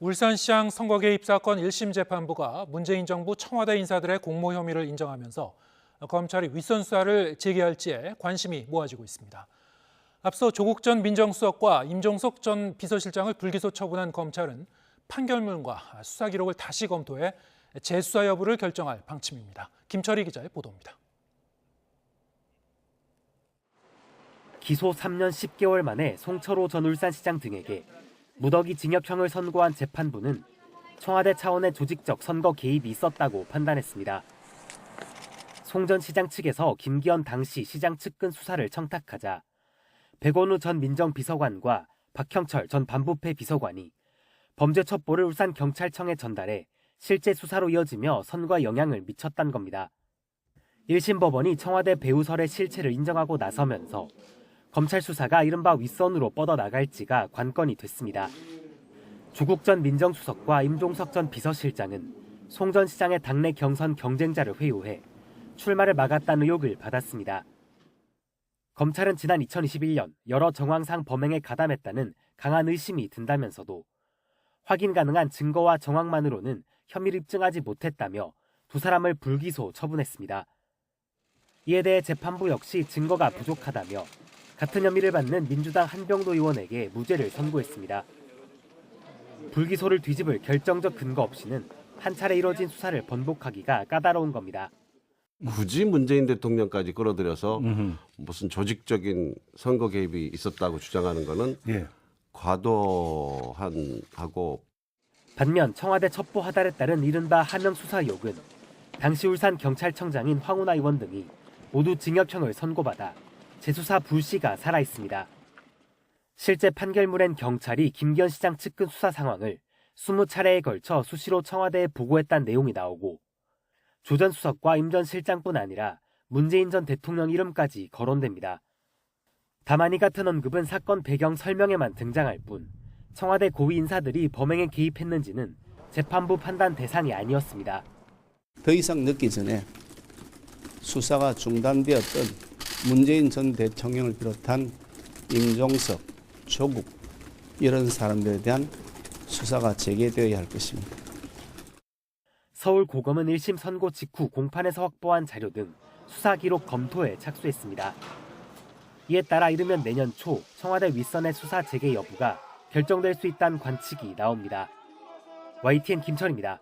울산시장 선거 개입 사건 1심 재판부가 문재인 정부 청와대 인사들의 공모 혐의를 인정하면서 검찰이 윗선 수사를 재개할지에 관심이 모아지고 있습니다. 앞서 조국 전 민정수석과 임종석 전 비서실장을 불기소 처분한 검찰은 판결문과 수사 기록을 다시 검토해 재수사 여부를 결정할 방침입니다. 김철희 기자의 보도입니다. 기소 3년 10개월 만에 송철호 전 울산시장 등에게 무더기 징역형을 선고한 재판부는 청와대 차원의 조직적 선거 개입이 있었다고 판단했습니다. 송 전 시장 측에서 김기현 당시 시장 측근 수사를 청탁하자 백원우 전 민정비서관과 박형철 전 반부패 비서관이 범죄 첩보를 울산경찰청에 전달해 실제 수사로 이어지며 선거에 영향을 미쳤다는 겁니다. 1심 법원이 청와대 배우설의 실체를 인정하고 나서면서 검찰 수사가 이른바 윗선으로 뻗어나갈지가 관건이 됐습니다. 조국 전 민정수석과 임종석 전 비서실장은 송 전 시장의 당내 경선 경쟁자를 회유해 출마를 막았다는 의혹을 받았습니다. 검찰은 지난 2021년 여러 정황상 범행에 가담했다는 강한 의심이 든다면서도 확인 가능한 증거와 정황만으로는 혐의를 입증하지 못했다며 두 사람을 불기소 처분했습니다. 이에 대해 재판부 역시 증거가 부족하다며 같은 혐의를 받는 민주당 한병도 의원에게 무죄를 선고했습니다. 불기소를 뒤집을 결정적 근거 없이는 한 차례 이뤄진 수사를 번복하기가 까다로운 겁니다. 굳이 문재인 대통령까지 끌어들여서 무슨 조직적인 선거 개입이 있었다고 주장하는 것은 과도하고. 반면 청와대 첩보 하달에 따른 이른바 하명 수사 의혹은 당시 울산 경찰청장인 황운하 의원 등이 모두 징역형을 선고받아 재수사 불씨가 살아있습니다. 실제 판결문엔 경찰이 김기현 시장 측근 수사 상황을 20차례에 걸쳐 수시로 청와대에 보고했다는 내용이 나오고 조 전 수석과 임 전 실장뿐 아니라 문재인 전 대통령 이름까지 거론됩니다. 다만 이 같은 언급은 사건 배경 설명에만 등장할 뿐 청와대 고위 인사들이 범행에 개입했는지는 재판부 판단 대상이 아니었습니다. 더 이상 늦기 전에 수사가 중단되었던 문재인 전 대통령을 비롯한 임종석, 조국 이런 사람들에 대한 수사가 재개되어야 할 것입니다. 서울고검은 1심 선고 직후 공판에서 확보한 자료 등 수사 기록 검토에 착수했습니다. 이에 따라 이르면 내년 초 청와대 윗선의 수사 재개 여부가 결정될 수 있다는 관측이 나옵니다. YTN 김철입니다.